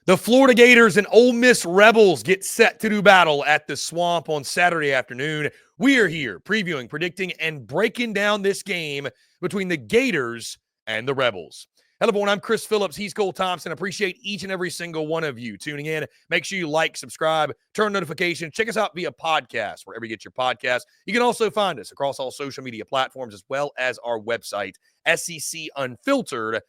The Florida Gators and Ole Miss Rebels get set to do battle at the Swamp on Saturday afternoon. We are here previewing, predicting, and breaking down this game between the Gators and the Rebels. Hello, everyone. I'm Chris Phillips. He's Cole Thompson. Appreciate each and every single one of you tuning in. Make sure you like, subscribe, turn notifications. Check us out via podcast, wherever you get your podcasts. You can also find us across all social media platforms, as well as our website, SECUnfiltered.com.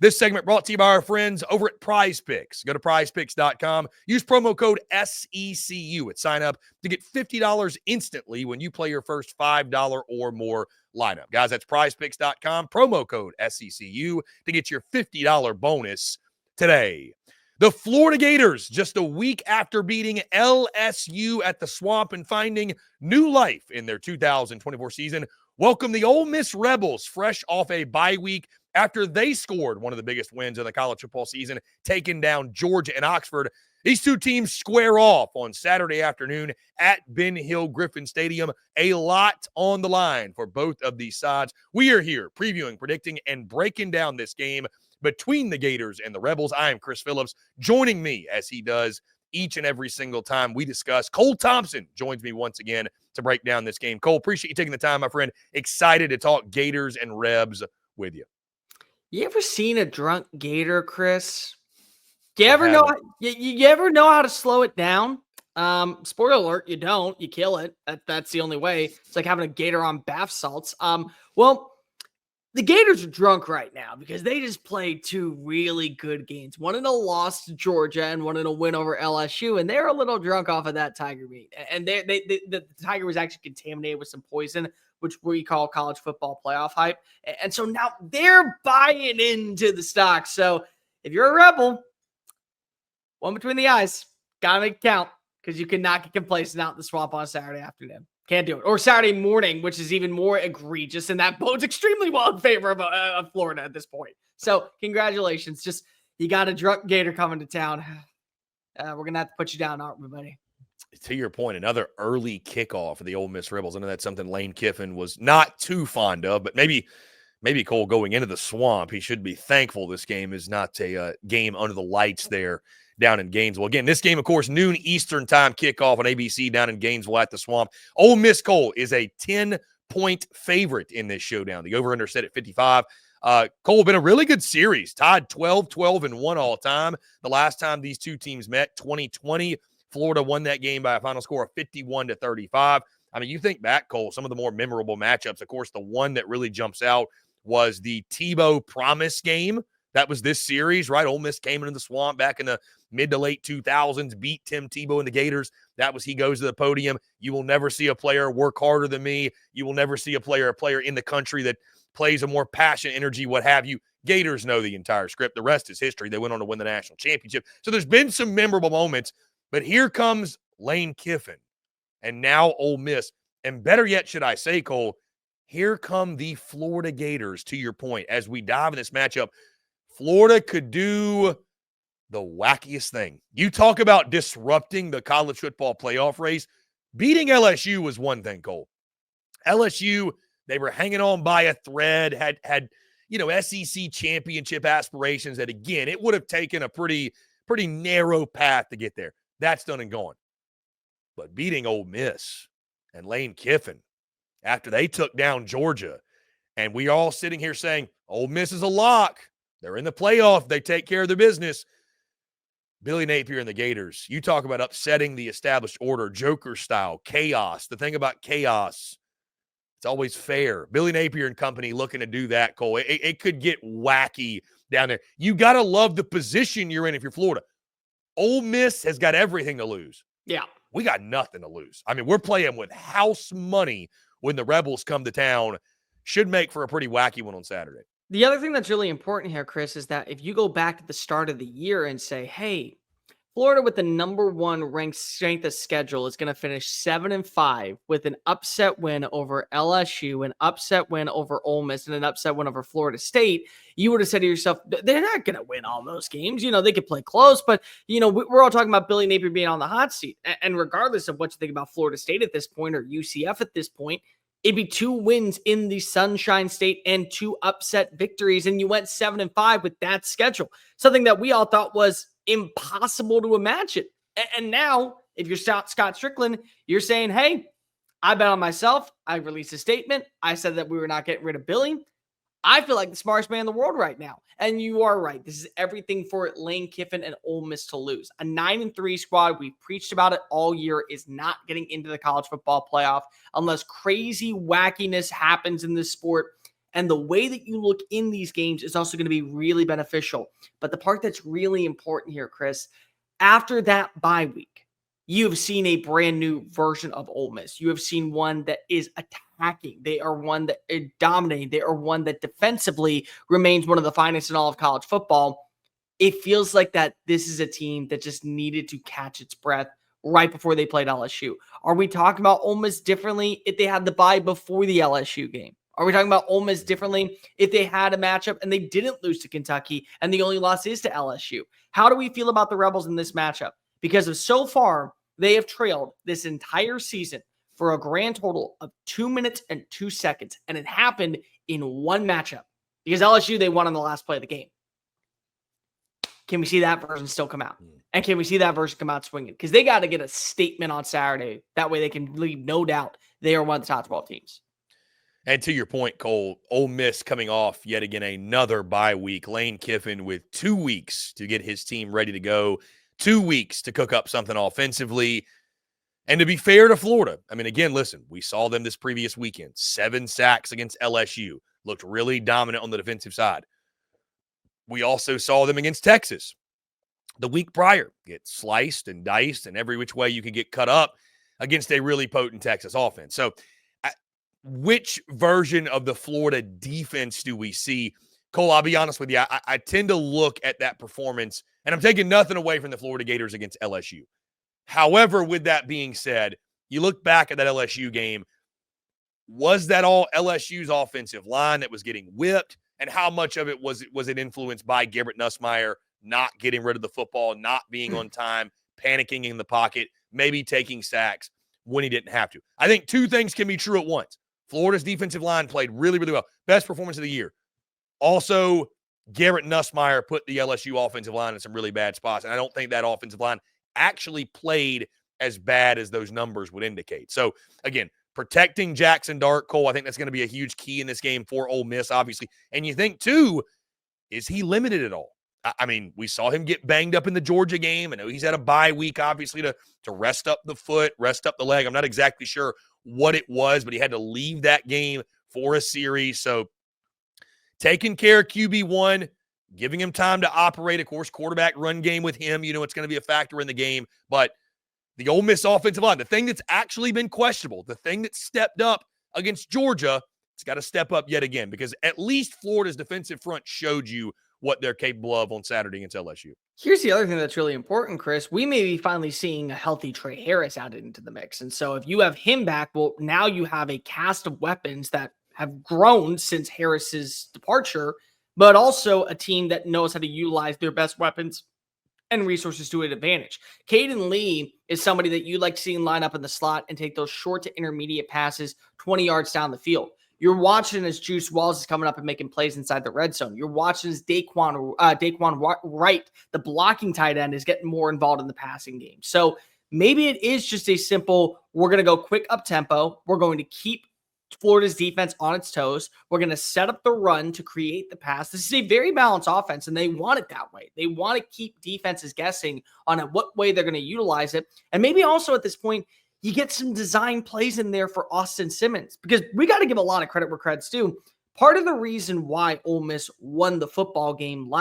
This segment brought to you by our friends over at Prize Picks. Go to prizepicks.com. Use promo code SECU at sign up to get $50 instantly when you play your first $5 or more lineup. Guys, that's prizepicks.com. Promo code SECU to get your $50 bonus today. The Florida Gators, just a week after beating LSU at the Swamp and finding new life in their 2024 season, welcome the Ole Miss Rebels fresh off a bye week after they scored one of the biggest wins of the college football season, taking down Georgia and Oxford. These two teams square off on Saturday afternoon at Ben Hill Griffin Stadium. A lot on the line for both of these sides. We are here previewing, predicting, and breaking down this game between the Gators and the Rebels. I am Chris Phillips. Joining me, as he does each and every single time we discuss, Cole Thompson joins me once again to break down this game. Cole, appreciate you taking the time, my friend. Excited to talk Gators and Rebs with you. You ever seen a drunk gator, Chris? You ever know? You ever know how to slow it down? Spoiler alert: you don't. You kill it. That's the only way. It's like having a gator on bath salts. Well, the Gators are drunk right now because they just played two really good games. One in a loss to Georgia and one in a win over LSU, and they're a little drunk off of that tiger meat. And the tiger was actually contaminated with some poison, which we call college football playoff hype. And so now they're buying into the stock. So if you're a Rebel, one between the eyes, gotta make it count, because you cannot get complacent out in the Swamp on a Saturday afternoon. Can't do it. Or Saturday morning, which is even more egregious, and that bodes extremely well in favor of Florida at this point. So congratulations. Just, you got a drunk gator coming to town. We're going to have to put you down, aren't we, buddy? To your point, another early kickoff for the Ole Miss Rebels. I know that's something Lane Kiffin was not too fond of, but maybe Cole, going into the Swamp, he should be thankful this game is not a game under the lights there down in Gainesville. Again, this game, of course, noon Eastern time kickoff on ABC down in Gainesville at the Swamp. Ole Miss, Cole, is a 10-point favorite in this showdown. The over-under set at 55. Cole, been a really good series. Tied 12-12-1 all time. The last time these two teams met, 2020, Florida won that game by a final score of 51-35. I mean, you think back, Cole, some of the more memorable matchups. Of course, the one that really jumps out was the Tebow Promise game. That was this series, right? Ole Miss came into the Swamp back in the mid to late 2000s, beat Tim Tebow and the Gators. That was, he goes to the podium. You will never see a player work harder than me. You will never see a player in the country that plays a more passion, energy, what have you. Gators know the entire script. The rest is history. They went on to win the national championship. So there's been some memorable moments, but here comes Lane Kiffin and now Ole Miss. And better yet, should I say, Cole, here come the Florida Gators, to your point. As we dive in this matchup, Florida could do the wackiest thing. You talk about disrupting the college football playoff race. Beating LSU was one thing, Cole. LSU, they were hanging on by a thread, had SEC championship aspirations that, again, it would have taken a pretty narrow path to get there. That's done and gone. But beating Ole Miss and Lane Kiffin after they took down Georgia, and we all sitting here saying, Ole Miss is a lock. They're in the playoff. They take care of their business. Billy Napier and the Gators, you talk about upsetting the established order, Joker style, chaos. The thing about chaos, it's always fair. Billy Napier and company looking to do that, Cole. It could get wacky down there. You got to love the position you're in if you're Florida. Ole Miss has got everything to lose. Yeah. We got nothing to lose. I mean, we're playing with house money when the Rebels come to town. Should make for a pretty wacky one on Saturday. The other thing that's really important here, Chris, is that if you go back to the start of the year and say, hey, Florida with the number one ranked strength of schedule is going to finish 7-5 with an upset win over LSU, an upset win over Ole Miss, and an upset win over Florida State, you would have said to yourself, they're not going to win all those games. They could play close, but, we're all talking about Billy Napier being on the hot seat. And regardless of what you think about Florida State at this point or UCF at this point, it'd be 2 wins in the Sunshine State and 2 upset victories, and you went 7-5 with that schedule. Something that we all thought was impossible to imagine. And now, if you're Scott Strickland, you're saying, hey, I bet on myself. I released a statement. I said that we were not getting rid of Billy. I feel like the smartest man in the world right now. And you are right. This is everything for Lane Kiffin and Ole Miss to lose. A 9-3 squad, we've preached about it all year, is not getting into the college football playoff unless crazy wackiness happens in this sport. And the way that you look in these games is also going to be really beneficial. But the part that's really important here, Chris, after that bye week, you have seen a brand new version of Ole Miss. You have seen one that is attacking. They are one that is dominating. They are one that defensively remains one of the finest in all of college football. It feels like that this is a team that just needed to catch its breath right before they played LSU. Are we talking about Ole Miss differently if they had the bye before the LSU game? Are we talking about Ole Miss differently if they had a matchup and they didn't lose to Kentucky and the only loss is to LSU? How do we feel about the Rebels in this matchup? Because of so far, they have trailed this entire season for a grand total of 2 minutes and 2 seconds. And it happened in one matchup because LSU, they won on the last play of the game. Can we see that version still come out? And can we see that version come out swinging? Because they got to get a statement on Saturday. That way they can leave no doubt they are one of the top 12 teams. And to your point, Cole, Ole Miss coming off yet again another bye week. Lane Kiffin with 2 weeks to get his team ready to go. 2 weeks to cook up something offensively. And to be fair to Florida, I mean, again, listen, we saw them this previous weekend. 7 sacks against LSU. Looked really dominant on the defensive side. We also saw them against Texas the week prior. Get sliced and diced and every which way you could get cut up against a really potent Texas offense. So which version of the Florida defense do we see? Cole, I'll be honest with you. I tend to look at that performance, and I'm taking nothing away from the Florida Gators against LSU. However, with that being said, you look back at that LSU game, was that all LSU's offensive line that was getting whipped? And how much of it was it influenced by Garrett Nussmeier not getting rid of the football, not being on time, panicking in the pocket, maybe taking sacks when he didn't have to? I think 2 things can be true at once. Florida's defensive line played really, really well. Best performance of the year. Also, Garrett Nussmeier put the LSU offensive line in some really bad spots, and I don't think that offensive line actually played as bad as those numbers would indicate. So, again, protecting Jaxson Dart, Cole, I think that's going to be a huge key in this game for Ole Miss, obviously. And you think, too, is he limited at all? I mean, we saw him get banged up in the Georgia game. I know he's had a bye week, obviously, to rest up the foot, rest up the leg. I'm not exactly sure what it was, but he had to leave that game for a series. So, taking care of QB1, giving him time to operate, of course, quarterback run game with him. You know it's going to be a factor in the game. But the Ole Miss offensive line, the thing that's actually been questionable, the thing that stepped up against Georgia, it's got to step up yet again because at least Florida's defensive front showed you what they're capable of on Saturday against LSU. Here's the other thing that's really important, Chris. We may be finally seeing a healthy Trey Harris added into the mix. And so if you have him back, well, now you have a cast of weapons that have grown since Harris's departure, but also a team that knows how to utilize their best weapons and resources to an advantage. Caden Lee is somebody that you like seeing line up in the slot and take those short to intermediate passes 20 yards down the field. You're watching as Juice Walls is coming up and making plays inside the red zone. You're watching as Daquan Wright, the blocking tight end, is getting more involved in the passing game. So maybe it is just a simple, we're going to go quick up tempo. We're going to keep Florida's defense on its toes. We're going to set up the run to create the pass. This is a very balanced offense, and they want it that way. They want to keep defenses guessing on what way they're going to utilize it. And maybe also at this point, you get some design plays in there for Austin Simmons, because we got to give a lot of credit where credit's due. Part of the reason why Ole Miss won the football game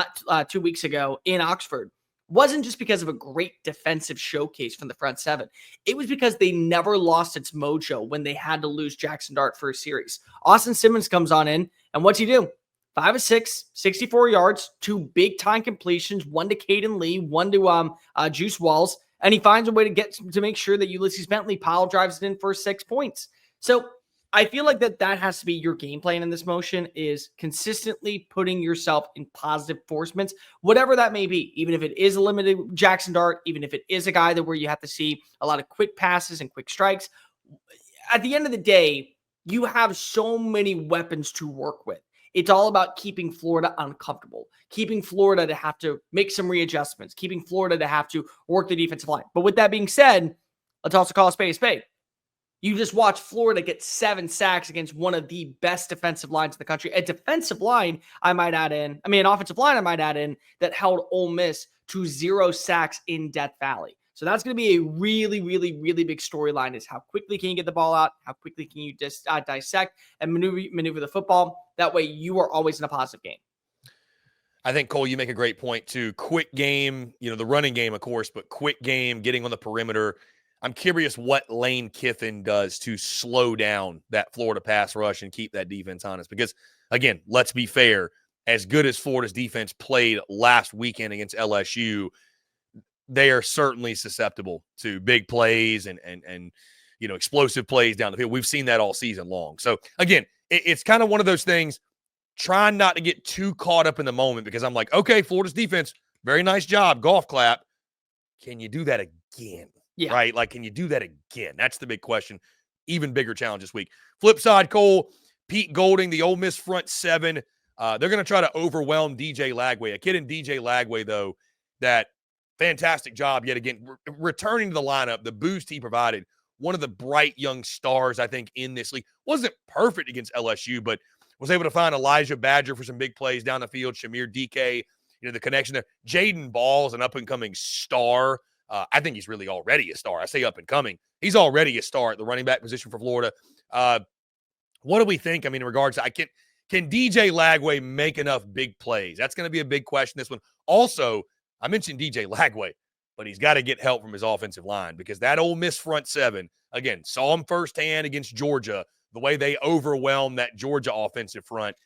2 weeks ago in Oxford wasn't just because of a great defensive showcase from the front seven. It was because they never lost its mojo when they had to lose Jaxson Dart for a series. Austin Simmons comes on in, and what's he do? 5 of 6, 64 yards, 2 big-time completions, 1 to Caden Lee, 1 to Juice Walls, and he finds a way to make sure that Ulysses Bentley pile drives it in for 6 points. So I feel like that has to be your game plan in this motion, is consistently putting yourself in positive forcements, whatever that may be, even if it is a limited Jaxson Dart, even if it is a guy that where you have to see a lot of quick passes and quick strikes. At the end of the day, you have so many weapons to work with. It's all about keeping Florida uncomfortable, keeping Florida to have to make some readjustments, keeping Florida to have to work the defensive line. But with that being said, let's also call a spade a spade. You just watch Florida get 7 sacks against one of the best defensive lines in the country. A defensive line, an offensive line, I might add in, that held Ole Miss to 0 sacks in Death Valley. So that's going to be a really, really, really big storyline, is how quickly can you get the ball out? How quickly can you dissect and maneuver the football? That way you are always in a positive game. I think, Cole, you make a great point too. Quick game, the running game, of course, but quick game, getting on the perimeter. I'm curious what Lane Kiffin does to slow down that Florida pass rush and keep that defense honest. Because, again, let's be fair, as good as Florida's defense played last weekend against LSU, they are certainly susceptible to big plays and explosive plays down the field. We've seen that all season long. So, again, it's kind of one of those things, trying not to get too caught up in the moment, because I'm like, okay, Florida's defense, very nice job, golf clap. Can you do that again? Yeah. Right? Like, can you do that again? That's the big question. Even bigger challenge this week. Flip side, Cole, Pete Golding, the Ole Miss front 7. They're going to try to overwhelm DJ Lagway. A kid in DJ Lagway, though, that fantastic job yet again, returning to the lineup, the boost he provided. One of the bright young stars, I think, in this league. Wasn't perfect against LSU, but was able to find Elijah Badger for some big plays down the field. Shamir DK, the connection there. Jaden Ball's an up-and-coming star. I think he's really already a star. I say up and coming. He's already a star at the running back position for Florida. What do we think? In regards to can DJ Lagway make enough big plays? That's going to be a big question this one. Also, I mentioned DJ Lagway, but he's got to get help from his offensive line, because that Ole Miss front 7, again, saw him firsthand against Georgia, the way they overwhelmed that Georgia offensive front.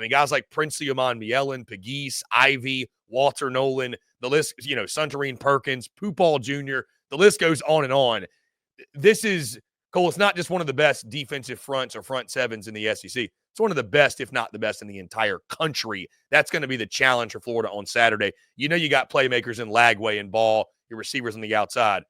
Guys like Princely Mielen, Pegues, Ivy, Walter Nolan, the list, Suntarine Perkins, Pupal Jr., the list goes on and on. This is, Cole, it's not just one of the best defensive fronts or front 7s in the SEC. It's one of the best, if not the best, in the entire country. That's going to be the challenge for Florida on Saturday. You got playmakers in Lagway and Ball, your receivers on the outside.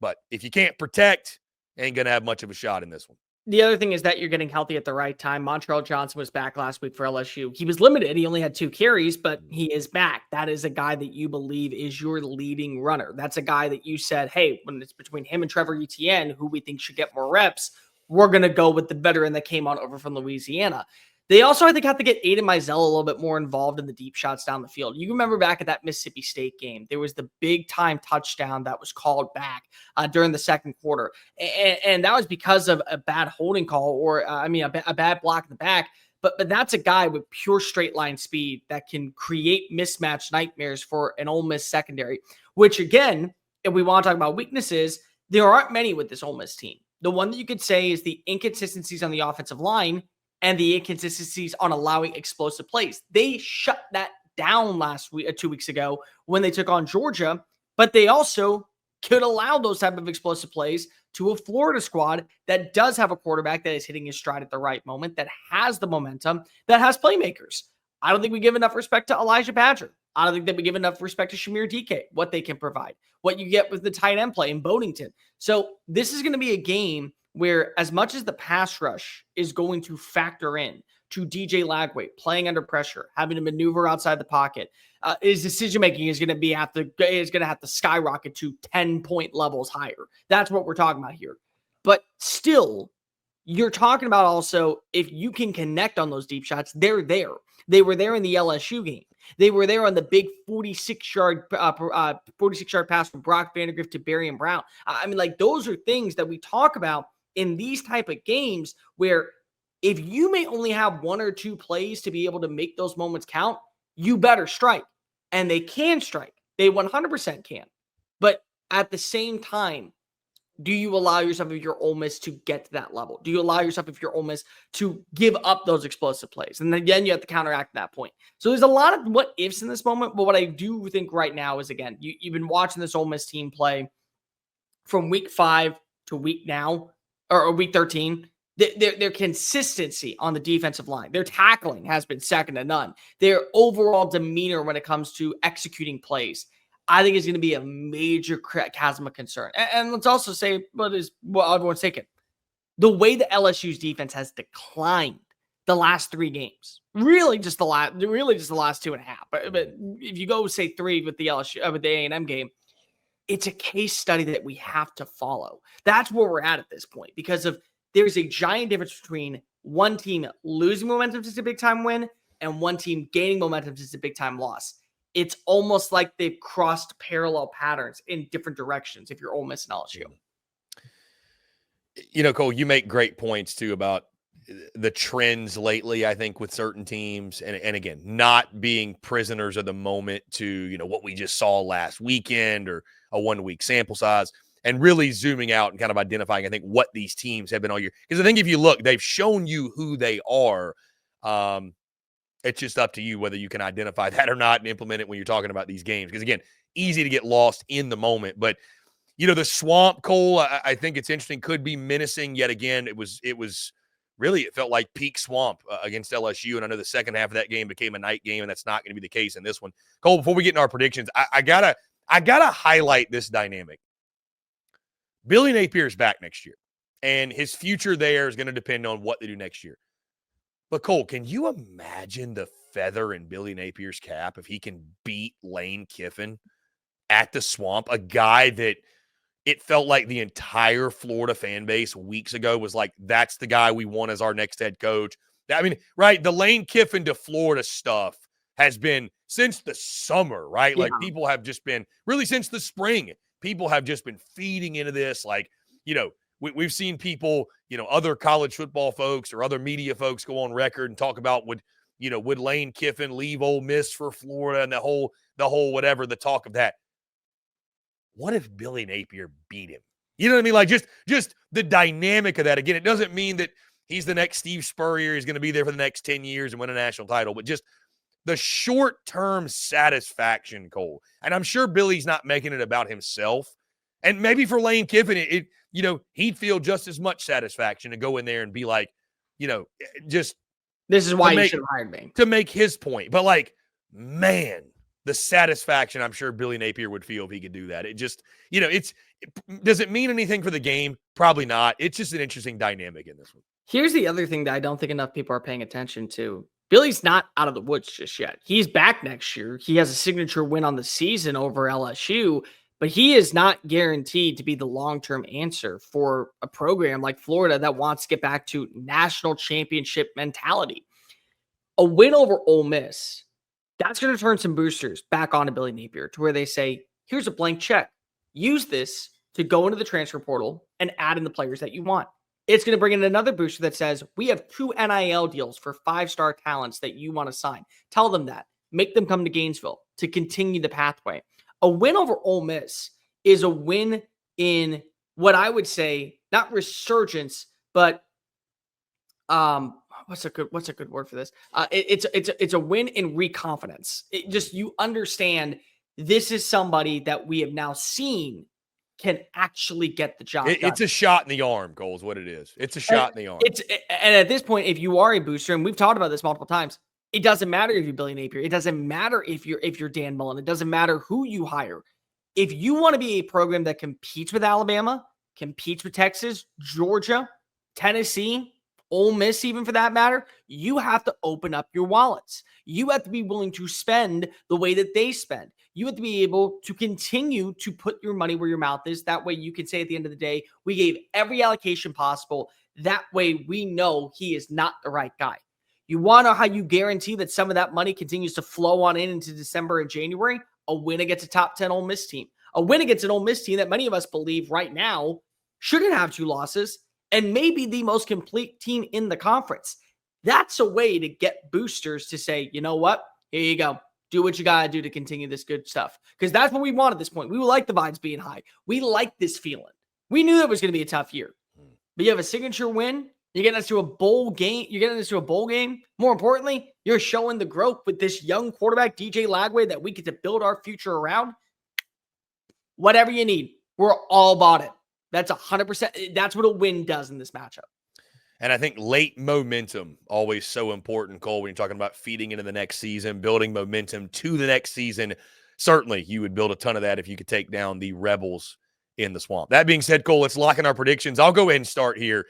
But if you can't protect, ain't going to have much of a shot in this one. The other thing is that you're getting healthy at the right time. Montreal Johnson was back last week for LSU. He was limited. He only had 2 carries, but he is back. That is a guy that you believe is your leading runner. That's a guy that you said, hey, when it's between him and Trevor Etienne, who we think should get more reps, we're going to go with the veteran that came on over from Louisiana. They also, I think, have to get Aiden Mizell a little bit more involved in the deep shots down the field. You remember back at that Mississippi State game, there was the big-time touchdown that was called back during the second quarter. And that was because of a bad holding call, or, a bad block in the back. But that's a guy with pure straight-line speed that can create mismatch nightmares for an Ole Miss secondary, which, again, if we want to talk about weaknesses, there aren't many with this Ole Miss team. The one that you could say is the inconsistencies on the offensive line and the inconsistencies on allowing explosive plays. They shut that down 2 weeks ago when they took on Georgia, but they also could allow those type of explosive plays to a Florida squad that does have a quarterback that is hitting his stride at the right moment, that has the momentum, that has playmakers. I don't think we give enough respect to Elijah Badger. I don't think that we give enough respect to Shamir DK, what they can provide, what you get with the tight end play in Bodington. So this is going to be a game where, as much as the pass rush is going to factor in to DJ Lagway playing under pressure, having to maneuver outside the pocket, his decision-making is going to have to skyrocket to 10-point levels higher. That's what we're talking about here. But still, you're talking about also, if you can connect on those deep shots, they're there. They were there in the LSU game. They were there on the big 46-yard pass from Brock Vandagriff to Barry and Brown. Those are things that we talk about in these type of games, where if you may only have 1 or 2 plays to be able to make those moments count, you better strike. And they can strike. They 100% can. But at the same time, do you allow yourself, if you're Ole Miss, to get to that level? Do you allow yourself, if you're Ole Miss, to give up those explosive plays? And then again, you have to counteract that point. So there's a lot of what ifs in this moment. But what I do think right now is, again, you've been watching this Ole Miss team play from week 5 to week 13. Their consistency on the defensive line, their tackling has been second to none. Their overall demeanor when it comes to executing plays, I think is going to be a major chasm of concern. And let's also say what everyone's thinking. the way that LSU's defense has declined the last 3 games, really just the last 2.5. But if you go say 3 with the LSU with the A&M game, it's a case study that we have to follow. That's where we're at this point, because there's a giant difference between one team losing momentum to a big time win and one team gaining momentum to a big time loss. It's almost like they've crossed parallel patterns in different directions if you're Ole Miss and LSU. Cole, you make great points too about the trends lately, I think, with certain teams. And again, not being prisoners of the moment to, what we just saw last weekend or a 1-week sample size, and really zooming out and kind of identifying, I think, what these teams have been all year. Because I think if you look, they've shown you who they are. It's just up to you whether you can identify that or not and implement it when you're talking about these games. Because again, easy to get lost in the moment. But, the swamp, Cole, I think it's interesting, could be menacing yet again. It was really, it felt like peak swamp against LSU. And I know the second half of that game became a night game, and that's not going to be the case in this one. Cole, before we get into our predictions, I gotta highlight this dynamic. Billy Napier's back next year, and his future there is going to depend on what they do next year. But Cole, can you imagine the feather in Billy Napier's cap if he can beat Lane Kiffin at the Swamp, a guy that it felt like the entire Florida fan base weeks ago was like, that's the guy we want as our next head coach. I mean, right, the Lane Kiffin to Florida stuff has been since the summer, right? Yeah. Like people have just been, really since the spring, people have just been feeding into this. Like, we've seen people, other college football folks or other media folks go on record and talk about would Lane Kiffin leave Ole Miss for Florida and the whole whatever, the talk of that. What if Billy Napier beat him? You know what I mean? Like just the dynamic of that. Again, it doesn't mean that he's the next Steve Spurrier. He's going to be there for the next 10 years and win a national title, but just the short-term satisfaction, Cole. And I'm sure Billy's not making it about himself. And maybe for Lane Kiffin, he'd feel just as much satisfaction to go in there and be like, just this is why you should have hired me. To make his point. But like, man, the satisfaction I'm sure Billy Napier would feel if he could do that. It just, does it mean anything for the game? Probably not. It's just an interesting dynamic in this one. Here's the other thing that I don't think enough people are paying attention to. Billy's not out of the woods just yet. He's back next year. He has a signature win on the season over LSU, but he is not guaranteed to be the long-term answer for a program like Florida that wants to get back to national championship mentality. A win over Ole Miss, that's going to turn some boosters back onto Billy Napier to where they say, here's a blank check. Use this to go into the transfer portal and add in the players that you want. It's going to bring in another booster that says, we have 2 NIL deals for 5-star talents that you want to sign. Tell them that. Make them come to Gainesville to continue the pathway. A win over Ole Miss is a win in what I would say, not resurgence, but what's a good word for this? It's a win in reconfidence. It just, you understand this is somebody that we have now seen can actually get the job done. It's a shot in the arm, Cole, is what it is. It's a shot in the arm. And at this point, if you are a booster, and we've talked about this multiple times, it doesn't matter if you're Billy Napier. It doesn't matter if you're Dan Mullen. It doesn't matter who you hire. If you want to be a program that competes with Alabama, competes with Texas, Georgia, Tennessee, Ole Miss, even for that matter, you have to open up your wallets. You have to be willing to spend the way that they spend. You have to be able to continue to put your money where your mouth is. That way you can say at the end of the day, we gave every allocation possible. That way we know he is not the right guy. You want to know how you guarantee that some of that money continues to flow on into December and January? A win against a top 10 Ole Miss team. A win against an Ole Miss team that many of us believe right now shouldn't have 2 losses and maybe the most complete team in the conference. That's a way to get boosters to say, you know what? Here you go. Do what you got to do to continue this good stuff. Because that's what we want at this point. We like the vibes being high. We like this feeling. We knew it was going to be a tough year. But you have a signature win. You're getting us to a bowl game. More importantly, you're showing the growth with this young quarterback, DJ Lagway, that we get to build our future around. Whatever you need, we're all about it. That's 100%. That's what a win does in this matchup. And I think late momentum, always so important, Cole, when you're talking about feeding into the next season, building momentum to the next season. Certainly, you would build a ton of that if you could take down the Rebels in the Swamp. That being said, Cole, let's lock in our predictions. I'll go ahead and start here.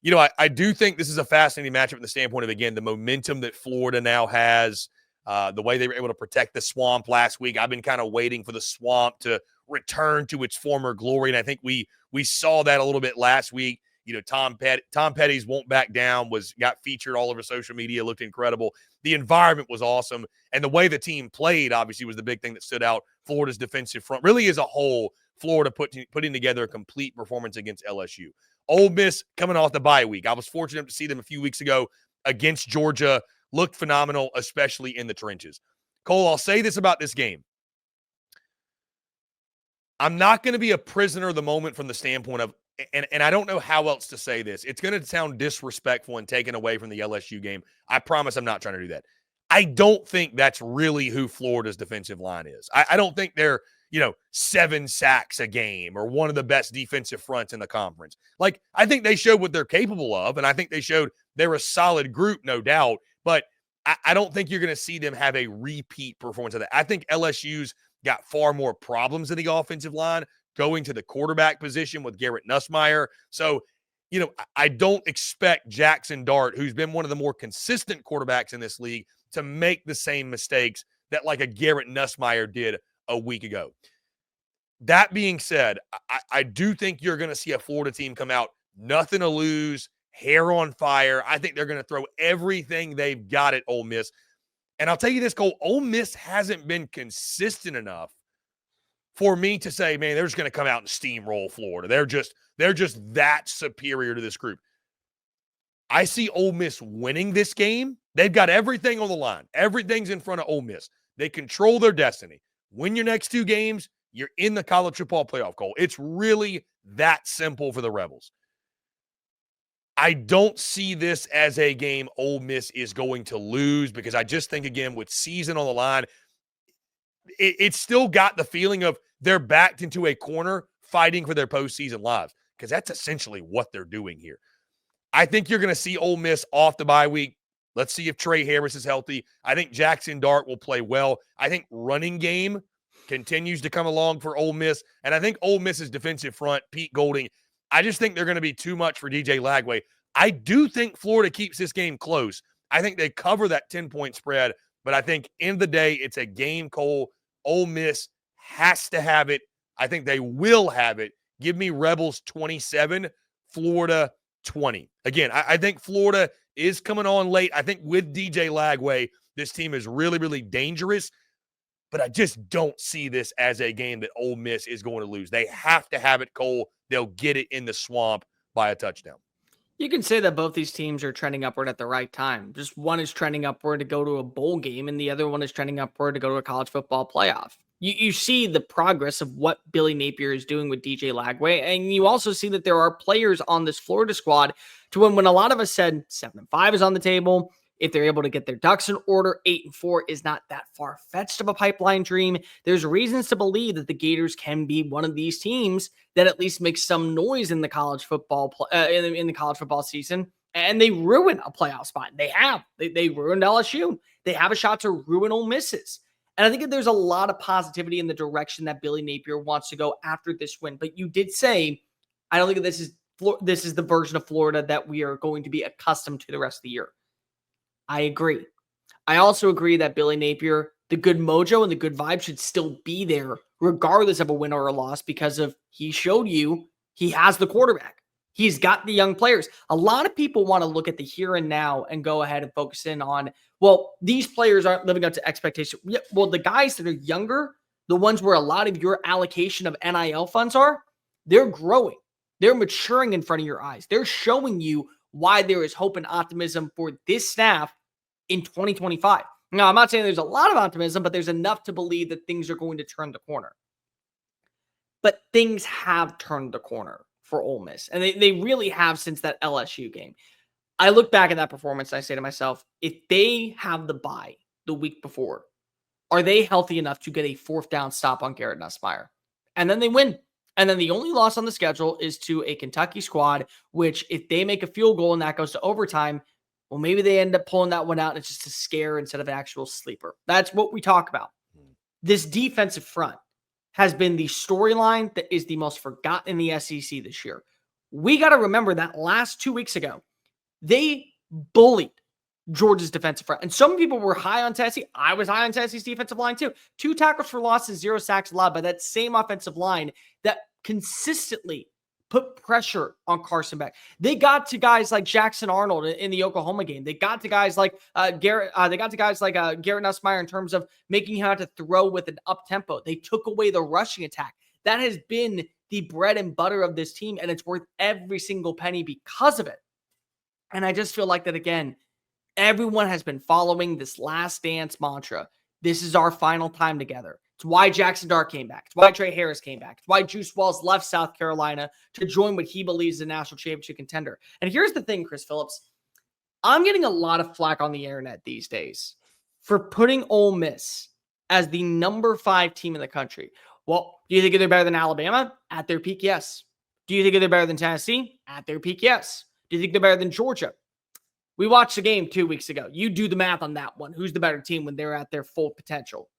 I do think this is a fascinating matchup from the standpoint of, again, the momentum that Florida now has, the way they were able to protect the Swamp last week. I've been kind of waiting for the Swamp to return to its former glory, and I think we saw that a little bit last week. Tom Petty's Won't Back Down got featured all over social media, looked incredible. The environment was awesome, and the way the team played, obviously, was the big thing that stood out. Florida's defensive front, really as a whole, Florida putting together a complete performance against LSU. Ole Miss coming off the bye week. I was fortunate to see them a few weeks ago against Georgia. Looked phenomenal, especially in the trenches. Cole, I'll say this about this game. I'm not going to be a prisoner of the moment from the standpoint of, and I don't know how else to say this. It's going to sound disrespectful and taken away from the LSU game. I promise I'm not trying to do that. I don't think that's really who Florida's defensive line is. I don't think they're, 7 sacks a game or one of the best defensive fronts in the conference. Like, I think they showed what they're capable of, and I think they showed they're a solid group, no doubt, but I don't think you're going to see them have a repeat performance of that. I think LSU's got far more problems in the offensive line going to the quarterback position with Garrett Nussmeier. So, I don't expect Jaxson Dart, who's been one of the more consistent quarterbacks in this league, to make the same mistakes that like a Garrett Nussmeier did a week ago. That being said, I do think you're going to see a Florida team come out, nothing to lose, hair on fire. I think they're going to throw everything they've got at Ole Miss. And I'll tell you this, Cole, Ole Miss hasn't been consistent enough for me to say, man, they're just going to come out and steamroll Florida. They're just that superior to this group. I see Ole Miss winning this game. They've got everything on the line. Everything's in front of Ole Miss. They control their destiny. Win your next 2 games, you're in the college football playoff, Cole. It's really that simple for the Rebels. I don't see this as a game Ole Miss is going to lose because I just think, again, with season on the line, it's still got the feeling of they're backed into a corner fighting for their postseason lives because that's essentially what they're doing here. I think you're going to see Ole Miss off the bye week. Let's see if Trey Harris is healthy. I think Jaxson Dart will play well. I think running game continues to come along for Ole Miss. And I think Ole Miss's defensive front, Pete Golding, I just think they're going to be too much for DJ Lagway. I do think Florida keeps this game close. I think they cover that 10-point spread. But I think in the day, it's a game, Cole. Ole Miss has to have it. I think they will have it. Give me Rebels 27, Florida 20. Again, I think Florida is coming on late. I think with DJ Lagway, this team is really, really dangerous. But I just don't see this as a game that Ole Miss is going to lose. They have to have it, Cole. They'll get it in the Swamp by a touchdown. You can say that both these teams are trending upward at the right time. Just one is trending upward to go to a bowl game, and the other one is trending upward to go to a college football playoff. You see the progress of what Billy Napier is doing with DJ Lagway, and you also see that there are players on this Florida squad to when a lot of us said 7-5 is on the table. If they're able to get their ducks in order, 8-4 is not that far-fetched of a pipeline dream. There's reasons to believe that the Gators can be one of these teams that at least makes some noise in the college football in the college football season, and they ruin a playoff spot. They have. They ruined LSU. They have a shot to ruin Ole Misses. And I think that there's a lot of positivity in the direction that Billy Napier wants to go after this win. But you did say, I don't think that this is the version of Florida that we are going to be accustomed to the rest of the year. I agree. I also agree that Billy Napier, the good mojo and the good vibe should still be there regardless of a win or a loss because of he showed you he has the quarterback. He's got the young players. A lot of people want to look at the here and now and go ahead and focus in on, well, these players aren't living up to expectation. Well, the guys that are younger, the ones where a lot of your allocation of NIL funds are, they're growing. They're maturing in front of your eyes. They're showing you why there is hope and optimism for this staff in 2025. Now, I'm not saying there's a lot of optimism, but there's enough to believe that things are going to turn the corner. But things have turned the corner for Ole Miss, and they really have since that LSU game. I look back at that performance and I say to myself, if they have the bye the week before, are they healthy enough to get a 4th down stop on Garrett Nussmeier? And then they win. And then the only loss on the schedule is to a Kentucky squad, which if they make a field goal and that goes to overtime, well, maybe they end up pulling that one out and it's just a scare instead of an actual sleeper. That's what we talk about. This defensive front has been the storyline that is the most forgotten in the SEC this year. We got to remember that last 2 weeks ago, they bullied Georgia's defensive front. And some people were high on Tennessee. I was high on Tennessee's defensive line too. 2 tackles for losses, 0 sacks allowed by that same offensive line that consistently put pressure on Carson Beck. They got to guys like Jackson Arnold in the Oklahoma game. They got to guys like Garrett. They got to guys like Garrett Nussmeier in terms of making him have to throw with an up tempo. They took away the rushing attack. That has been the bread and butter of this team, and it's worth every single penny because of it. And I just feel like that again. Everyone has been following this last dance mantra. This is our final time together. It's why Jaxson Dart came back. It's why Trey Harris came back. It's why Juice Wells left South Carolina to join what he believes is a national championship contender. And here's the thing, Chris Phillips. I'm getting a lot of flack on the internet these days for putting Ole Miss as the number 5 team in the country. Well, do you think they're better than Alabama? At their peak, yes. Do you think they're better than Tennessee? At their peak, yes. Do you think they're better than Georgia? We watched the game 2 weeks ago. You do the math on that one. Who's the better team when they're at their full potential?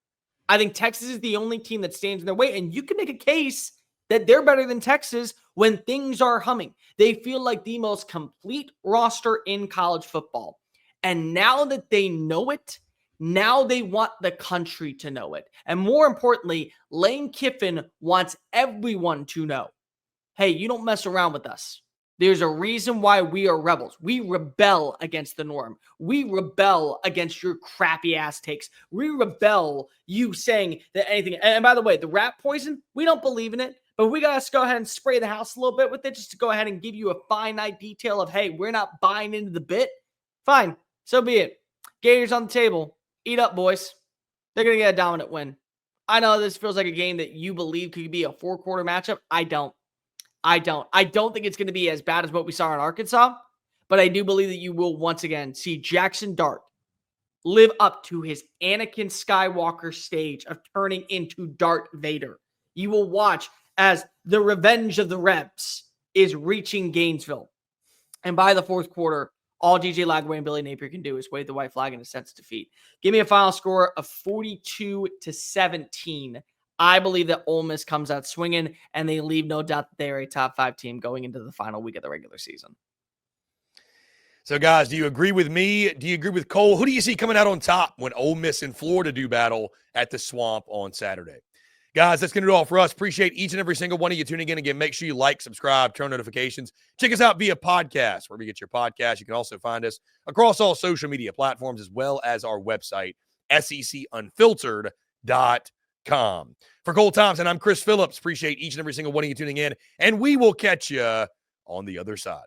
I think Texas is the only team that stands in their way, and you can make a case that they're better than Texas when things are humming. They feel like the most complete roster in college football. And now that they know it, now they want the country to know it. And more importantly, Lane Kiffin wants everyone to know, hey, you don't mess around with us. There's a reason why we are rebels. We rebel against the norm. We rebel against your crappy ass takes. We rebel you saying that anything. And by the way, the rat poison, we don't believe in it, but we got to go ahead and spray the house a little bit with it just to go ahead and give you a finite detail of, hey, we're not buying into the bit. Fine. So be it. Gators on the table. Eat up, boys. They're going to get a dominant win. I know this feels like a game that you believe could be a 4-quarter matchup. I don't think it's going to be as bad as what we saw in Arkansas, but I do believe that you will once again see Jaxson Dart live up to his Anakin Skywalker stage of turning into Darth Vader. You will watch as the revenge of the Rebs is reaching Gainesville. And by the 4th quarter, all DJ Lagway and Billy Napier can do is wave the white flag in a sense of defeat. Give me a final score of 42-17. I believe that Ole Miss comes out swinging, and they leave no doubt that they are a top 5 team going into the final week of the regular season. So, guys, do you agree with me? Do you agree with Cole? Who do you see coming out on top when Ole Miss and Florida do battle at the Swamp on Saturday? Guys, that's going to do it all for us. Appreciate each and every single one of you tuning in. Again, make sure you like, subscribe, turn notifications. Check us out via podcast, wherever you get your podcast. You can also find us across all social media platforms as well as our website, SECUnfiltered.com. For Cole Thompson, I'm Chris Phillips. Appreciate each and every single one of you tuning in, and we will catch you on the other side.